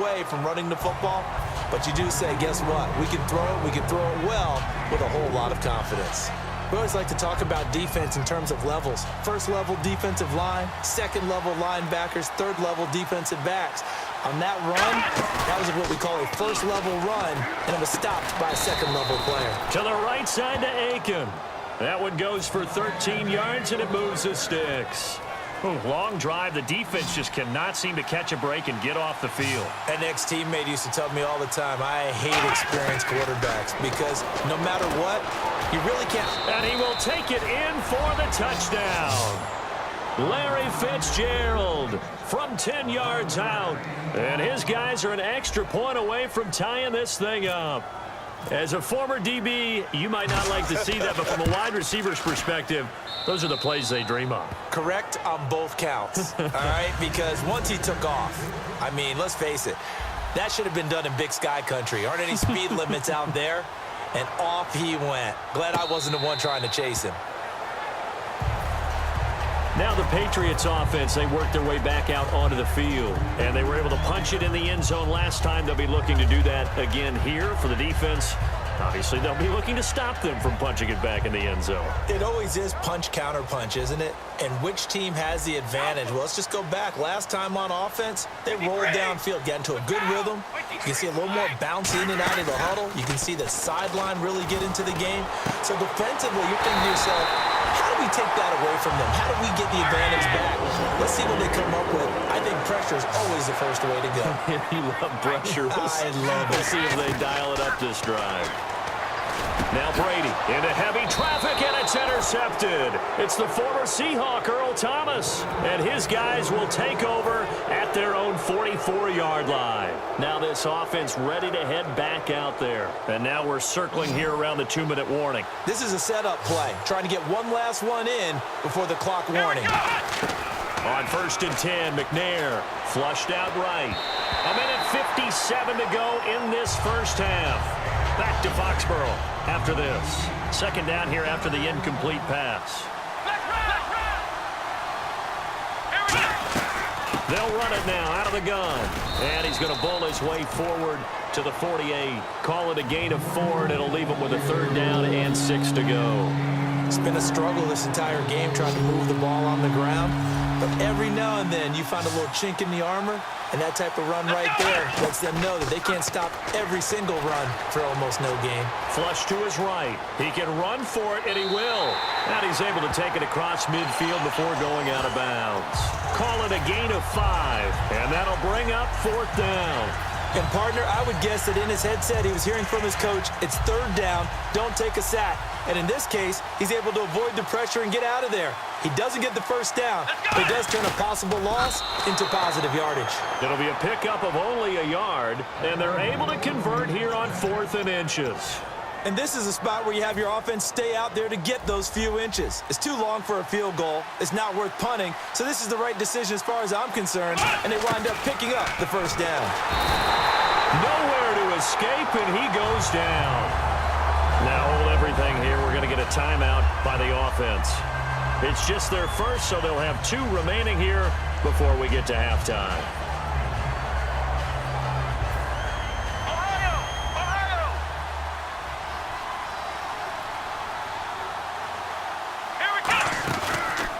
away from running the football, but you do say, guess what? We can throw it well with a whole lot of confidence. We always like to talk about defense in terms of levels. First level defensive line, second level linebackers, third level defensive backs. On that run, that was what we call a first level run, and it was stopped by a second level player. To the right side to Aiken. That one goes for 13 yards, and it moves the sticks. Long drive. The defense just cannot seem to catch a break and get off the field. An ex-teammate used to tell me all the time, I hate experienced quarterbacks because no matter what, you really can't. And he will take it in for the touchdown. Larry Fitzgerald from 10 yards out. And his guys are an extra point away from tying this thing up. As a former DB, you might not like to see that, but from a wide receiver's perspective, those are the plays they dream of. Correct on both counts, all right? Because once he took off, I mean, let's face it, that should have been done in Big Sky country. Aren't any speed limits out there? And off he went. Glad I wasn't the one trying to chase him. Now the Patriots offense, they worked their way back out onto the field, and they were able to punch it in the end zone last time. They'll be looking to do that again here for the defense. Obviously, they'll be looking to stop them from punching it back in the end zone. It always is punch, counter punch, isn't it? And which team has the advantage? Well, let's just go back. Last time on offense, they rolled downfield, got into a good rhythm. You can see a little more bounce in and out of the huddle. You can see the sideline really get into the game. So defensively, you're thinking to yourself, how do we take that away from them? How do we get the advantage back? Let's see what they come up with. I think pressure is always the first way to go. You love pressure. I love it. We'll see if they dial it up this drive. Now Brady into heavy traffic, and it's intercepted. It's the former Seahawk, Earl Thomas, and his guys will take over at their own 44-yard line. Now this offense ready to head back out there. And now we're circling here around the 2-minute warning. This is a setup play, trying to get one last one in before the clock warning. On 1st and 10, McNair flushed out right. A minute 57 to go in this first half. Back to Foxborough after this. Second down here after the incomplete pass. They'll run it now out of the gun. And he's going to bowl his way forward to the 48. Call it a gain of 4, and it'll leave him with a 3rd down and 6 to go. It's been a struggle this entire game trying to move the ball on the ground. But every now and then you find a little chink in the armor, and that type of run right there lets them know that they can't stop every single run for almost no gain. Flush to his right. He can run for it, and he will. And he's able to take it across midfield before going out of bounds. Call it a gain of 5, and that'll bring up 4th down. And, partner, I would guess that in his headset he was hearing from his coach, it's 3rd down, don't take a sack. And in this case, he's able to avoid the pressure and get out of there. He doesn't get the 1st down, but he does turn a possible loss into positive yardage. It'll be a pickup of only a yard, and they're able to convert here on 4th and inches. And this is a spot where you have your offense stay out there to get those few inches. It's too long for a field goal. It's not worth punting. So this is the right decision as far as I'm concerned. And they wind up picking up the 1st down. Nowhere to escape, and he goes down. Now hold everything here. We're going to get a timeout by the offense. It's just their first, so they'll have 2 remaining here before we get to halftime.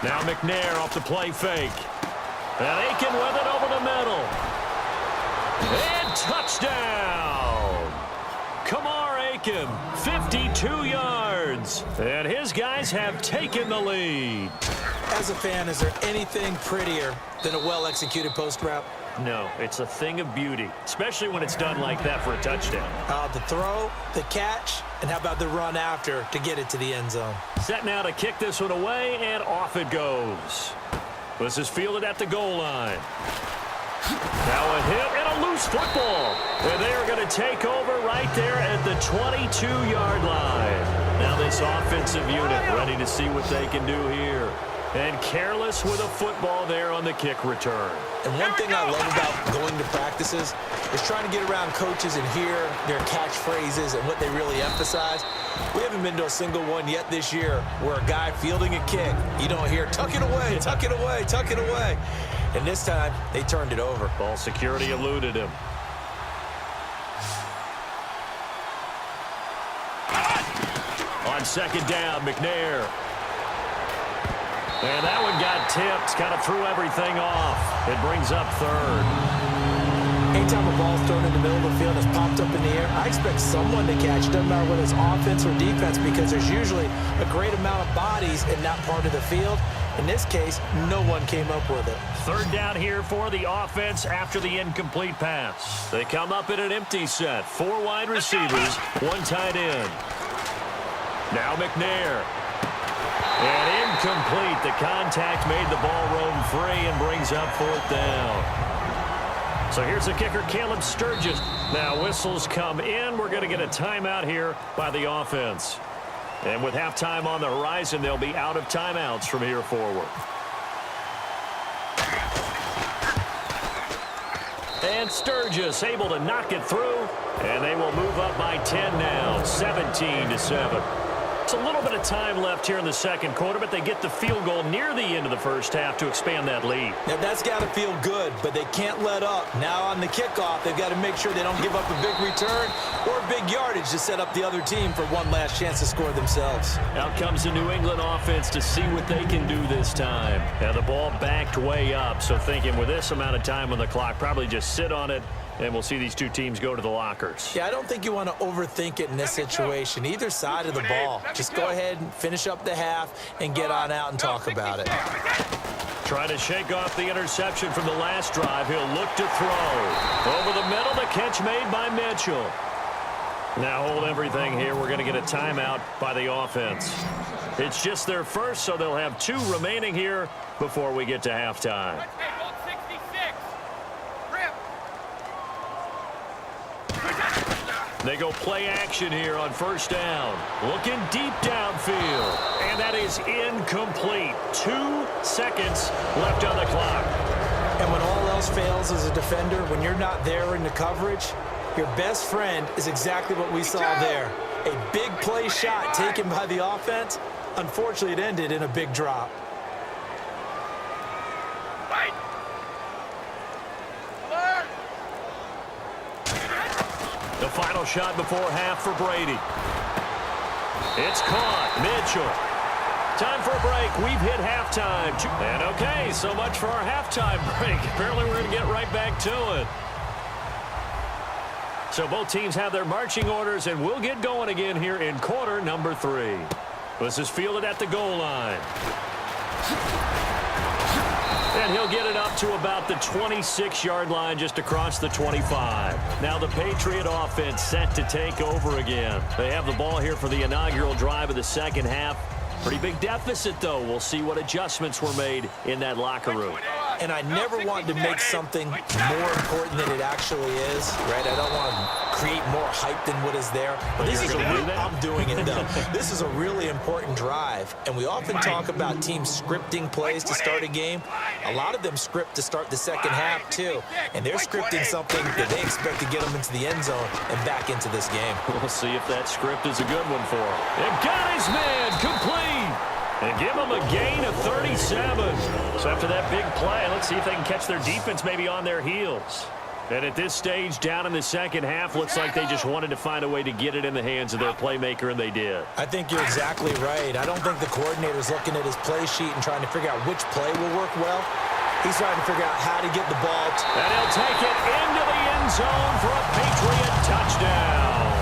Now McNair off the play fake. And Aiken with it over the middle. And touchdown! Kamar Aiken, 52 yards. And his guys have taken the lead. As a fan, is there anything prettier than a well-executed post route? No, it's a thing of beauty, especially when it's done like that for a touchdown. The throw, the catch, and how about the run after to get it to the end zone? Set now to kick this one away, and off it goes. This is fielded at the goal line. Now a hit and a loose football. And they are going to take over right there at the 22-yard line. Now this offensive unit ready to see what they can do here. And careless with a football there on the kick return. And one thing I love about going to practices is trying to get around coaches and hear their catchphrases and what they really emphasize. We haven't been to a single one yet this year where a guy fielding a kick, you don't hear, tuck it away, tuck it away, tuck it away. And this time, they turned it over. Ball security eluded him. second down, McNair. And that one got tipped, kind of threw everything off. It brings up third. Anytime a ball's thrown in the middle of the field and it's popped up in the air, I expect someone to catch. It doesn't matter whether it's offense or defense, because there's usually a great amount of bodies in that part of the field. In this case, no one came up with it. Third down here for the offense after the incomplete pass. They come up in an empty set. 4 wide receivers, 1 tight end. Now McNair. And incomplete. The contact made the ball roam free and brings up 4th down. So here's the kicker, Caleb Sturgis. Now whistles come in. We're going to get a timeout here by the offense. And with halftime on the horizon, they'll be out of timeouts from here forward. And Sturgis able to knock it through. And they will move up by 10 now, 17-7. It's a little bit of time left here in the second quarter, but they get the field goal near the end of the first half to expand that lead. Now, that's got to feel good, but they can't let up. Now on the kickoff, they've got to make sure they don't give up a big return or big yardage to set up the other team for one last chance to score themselves. Out comes the New England offense to see what they can do this time. Now the ball backed way up, so thinking with this amount of time on the clock, probably just sit on it, and we'll see these two teams go to the lockers. Yeah, I don't think you want to overthink it in this situation. Either side of the ball. Just go ahead and finish up the half and get on out and talk about it. Trying to shake off the interception from the last drive. He'll look to throw. Over the middle, the catch made by Mitchell. Now hold everything here. We're going to get a timeout by the offense. It's just their first, so they'll have 2 remaining here before we get to halftime. They go play action here on first down. Looking deep downfield. And that is incomplete. 2 seconds left on the clock. And when all else fails as a defender, when you're not there in the coverage, your best friend is exactly what we saw there. A big play shot taken by the offense. Unfortunately, it ended in a big drop. The final shot before half for Brady. It's caught. Mitchell. Time for a break. We've hit halftime. And okay, so much for our halftime break. Apparently we're going to get right back to it. So both teams have their marching orders, and we'll get going again here in quarter number 3. This is fielded at the goal line. And he'll get it up to about the 26-yard line, just across the 25. Now the Patriot offense set to take over again. They have the ball here for the inaugural drive of the second half. Pretty big deficit, though. We'll see what adjustments were made in that locker room. And I never want to make something more important than it actually is, right? I don't want to create more hype than what is there. But this is I'm doing it, though. This is a really important drive. And we often talk about teams scripting plays to start a game. A lot of them script to start the second half, too. And they're scripting something that they expect to get them into the end zone and back into this game. We'll see if that script is a good one for him. And got his man complete. And give them a gain of 37. So after that big play, let's see if they can catch their defense maybe on their heels. And at this stage, down in the second half, looks like they just wanted to find a way to get it in the hands of their playmaker, and they did. I think you're exactly right. I don't think the coordinator's looking at his play sheet and trying to figure out which play will work well. He's trying to figure out how to get the ball. And he'll take it into the end zone for a Patriot touchdown.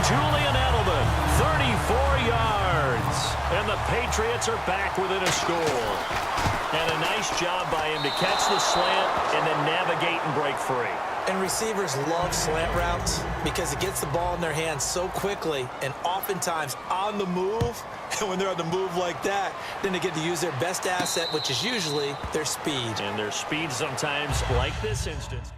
Julian Edelman, 34 yards. And the Patriots are back within a score. And a nice job by him to catch the slant and then navigate and break free. And receivers love slant routes because it gets the ball in their hands so quickly and oftentimes on the move. And when they're on the move like that, then they get to use their best asset, which is usually their speed. And their speed sometimes, like this instance.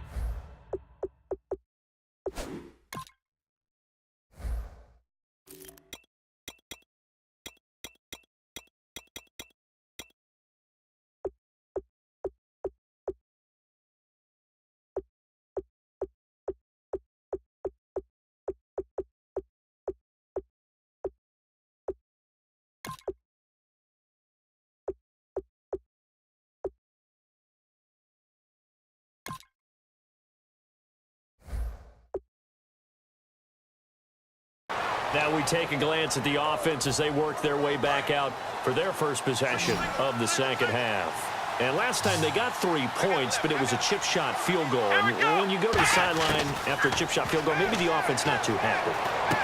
Now we take a glance at the offense as they work their way back out for their first possession of the second half. And last time they got 3 points, but it was a chip shot field goal. And when you go to the sideline after a chip shot field goal, maybe the offense not too happy.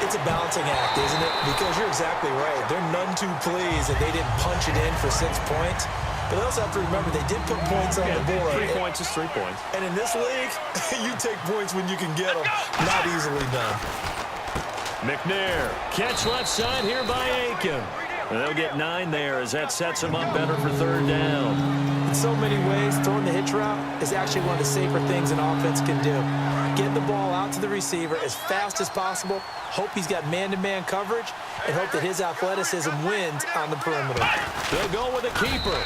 It's a balancing act, isn't it? Because you're exactly right. They're none too pleased that they didn't punch it in for 6 points. But they also have to remember they did put points on the board. 3 points is 3 points. And in this league, you take points when you can get them. Not easily done. McNair, catch left side here by Aiken. And they'll get 9 there as that sets them up better for third down. In so many ways, throwing the hitch route is actually one of the safer things an offense can do. Get the ball out to the receiver as fast as possible, hope he's got man-to-man coverage, and hope that his athleticism wins on the perimeter. They'll go with a keeper.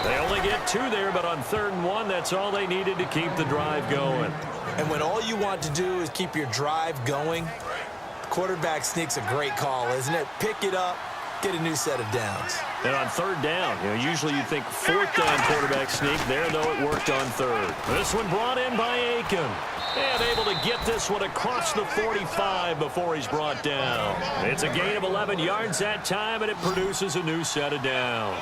They only get 2 there, but on 3rd and 1, that's all they needed to keep the drive going. And when all you want to do is keep your drive going, quarterback sneak's a great call, isn't it? Pick it up, get a new set of downs. And on 3rd down, usually you think 4th down quarterback sneak. There, though, it worked on 3rd. This one brought in by Aiken. And able to get this one across the 45 before he's brought down. It's a gain of 11 yards that time, and it produces a new set of downs.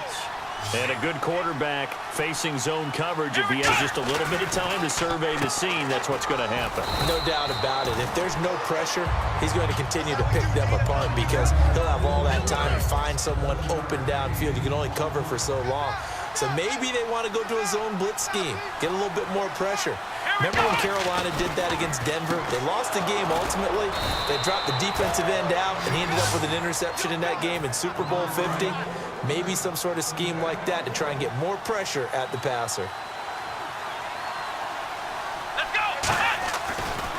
And a good quarterback facing zone coverage. If he has just a little bit of time to survey the scene, that's what's going to happen. No doubt about it. If there's no pressure, he's going to continue to pick them apart because he'll have all that time to find someone open downfield. You can only cover for so long. So maybe they want to go to a zone blitz scheme, get a little bit more pressure. Remember when Carolina did that against Denver? They lost the game ultimately. They dropped the defensive end out, and he ended up with an interception in that game in Super Bowl 50. Maybe some sort of scheme like that to try and get more pressure at the passer. Let's go!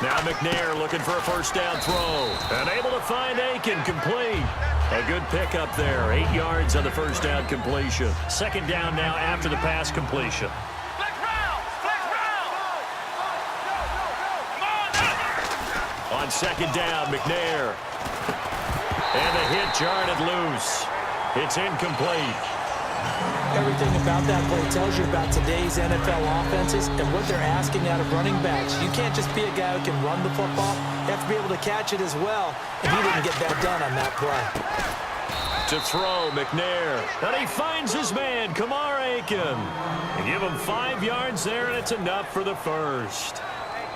Now McNair looking for a first down throw. And able to find Aiken complete. A good pickup there. 8 yards on the first down completion. 2nd down now after the pass completion. Flex round! Flex round! Come on! On 2nd down, McNair. And the hit jarred it loose. It's incomplete. Everything about that play tells you about today's NFL offenses and what they're asking out of running backs. You can't just be a guy who can run the football. You have to be able to catch it as well, and he didn't get that done on that play. To throw, McNair. And he finds his man, Kamar Aiken. And give him 5 yards there, and it's enough for the first.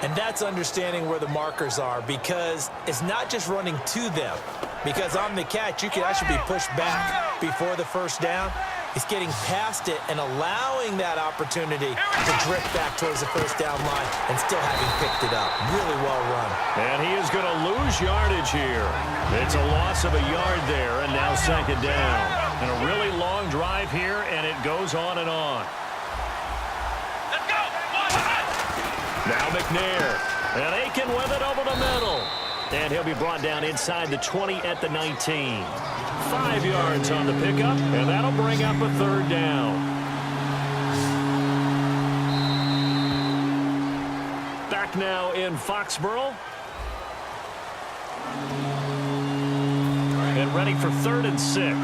And that's understanding where the markers are because it's not just running to them. Because on the catch, you can actually be pushed back before the first down. It's getting past it and allowing that opportunity to drift back towards the first down line and still having picked it up. Really well run. And he is going to lose yardage here. It's a loss of a yard there, and now 2nd down. And a really long drive here, and it goes on and on. Let's go! Now McNair. And Aiken with it over the middle. And he'll be brought down inside the 20 at the 19. 5 yards on the pickup, and that'll bring up a 3rd down. Back now in Foxborough. And ready for 3rd and 6. Here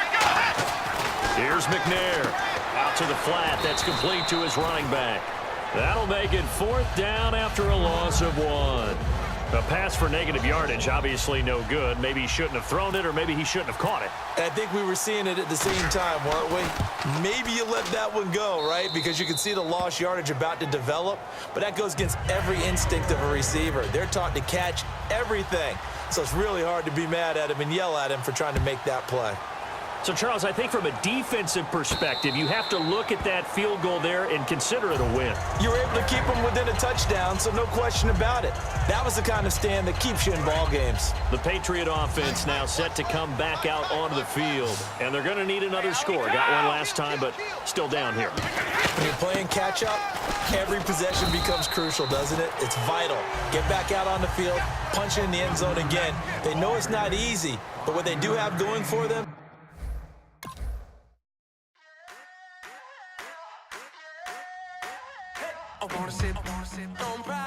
we go! Here's McNair. Out to the flat. That's complete to his running back. That'll make it 4th down after a loss of 1. A pass for negative yardage, obviously no good. Maybe he shouldn't have thrown it, or maybe he shouldn't have caught it. I think we were seeing it at the same time, weren't we? Maybe you let that one go, right? Because you can see the lost yardage about to develop. But that goes against every instinct of a receiver. They're taught to catch everything. So it's really hard to be mad at him and yell at him for trying to make that play. So, Charles, I think from a defensive perspective, you have to look at that field goal there and consider it a win. You were able to keep them within a touchdown, so no question about it. That was the kind of stand that keeps you in ball games. The Patriot offense now set to come back out onto the field, and they're going to need another score. Got one last time, but still down here. When you're playing catch-up, every possession becomes crucial, doesn't it? It's vital. Get back out on the field, punch it in the end zone again. They know it's not easy, but what they do have going for them, I wanna sip on brown.